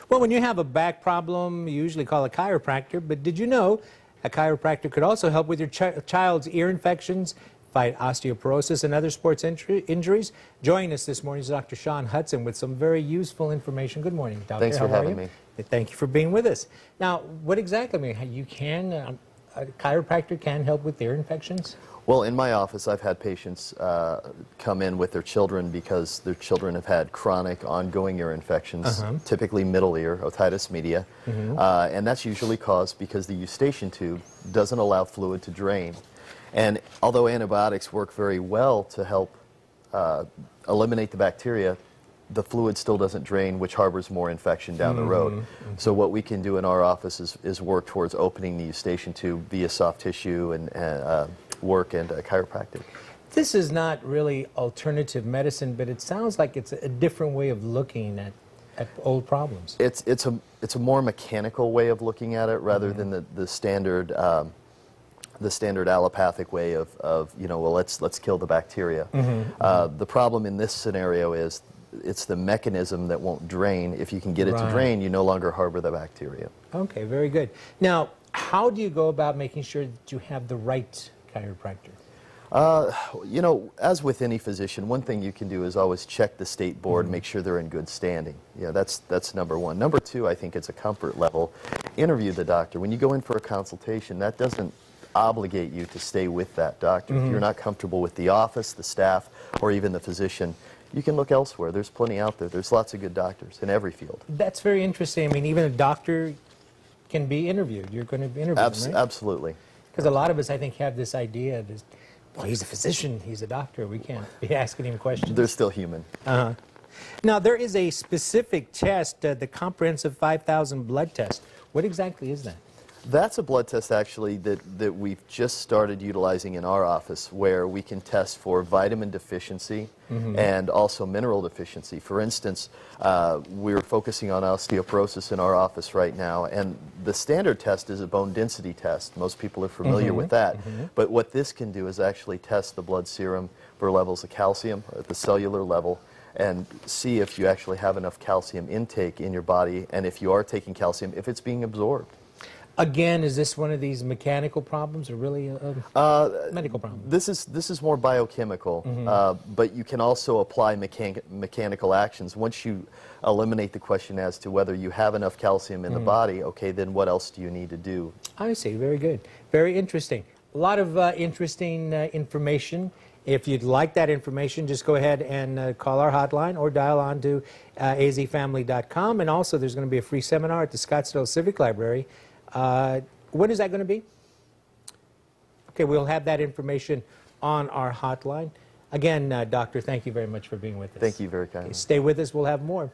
Well, when you have a back problem, you usually call a chiropractor, but did you know a chiropractor could also help with your child's ear infections, fight osteoporosis and other sports injuries? Joining us this morning is Dr. Sean Hudson with some very useful information. Good morning, Doctor. Thanks for having me. Thank you for being with us. Now, what exactly, you can, a chiropractor can help with ear infections? Well, in my office, I've had patients come in with their children because their children have had chronic, ongoing ear infections, typically middle ear, otitis media, and that's usually caused because the eustachian tube doesn't allow fluid to drain. And although antibiotics work very well to help eliminate the bacteria, the fluid still doesn't drain, which harbors more infection down the road. So what we can do in our office is work towards opening the eustachian tube via soft tissue and work and chiropractic. This is not really alternative medicine, but it sounds like it's a different way of looking at old problems. It's a more mechanical way of looking at it rather than the standard allopathic way of well, let's kill the bacteria. The problem in this scenario is it's the mechanism that won't drain. If you can get it to drain, you no longer harbor the bacteria. Okay, very good. Now, how do you go about making sure that you have the right chiropractor? As with any physician, one thing you can do is always check the state board and make sure they're in good standing. Yeah, that's number one. Number two, I think it's a comfort level. Interview the doctor. When you go in for a consultation, that doesn't obligate you to stay with that doctor. If you're not comfortable with the office, the staff, or even the physician, you can look elsewhere. There's plenty out there. There's lots of good doctors in every field. That's very interesting. I mean, even a doctor can be interviewed. You're going to be interviewed, right? Absolutely. Because a lot of us, I think, have this idea that, well, he's a physician, he's a doctor. We can't be asking him questions. They're still human. Now, there is a specific test, the comprehensive 5,000 blood test. What exactly is that? That's a blood test, actually, that we've just started utilizing in our office, where we can test for vitamin deficiency and also mineral deficiency. For instance, we're focusing on osteoporosis in our office right now, and the standard test is a bone density test. Most people are familiar with that. But what this can do is actually test the blood serum for levels of calcium at the cellular level, and see if you actually have enough calcium intake in your body, and if you are taking calcium, if it's being absorbed. Again, is this one of these mechanical problems or really a medical problem? This is more biochemical, but you can also apply mechanical actions. Once you eliminate the question as to whether you have enough calcium in the body, okay, then what else do you need to do? I see. Very good. Very interesting. A lot of interesting information. If you'd like that information, just go ahead and call our hotline or dial on to azfamily.com. And also, there's going to be a free seminar at the Scottsdale Civic Library. When is that going to be? Okay, we'll have that information on our hotline. Again, Doctor, thank you very much for being with us. Thank you very kindly. Okay, stay with us. We'll have more.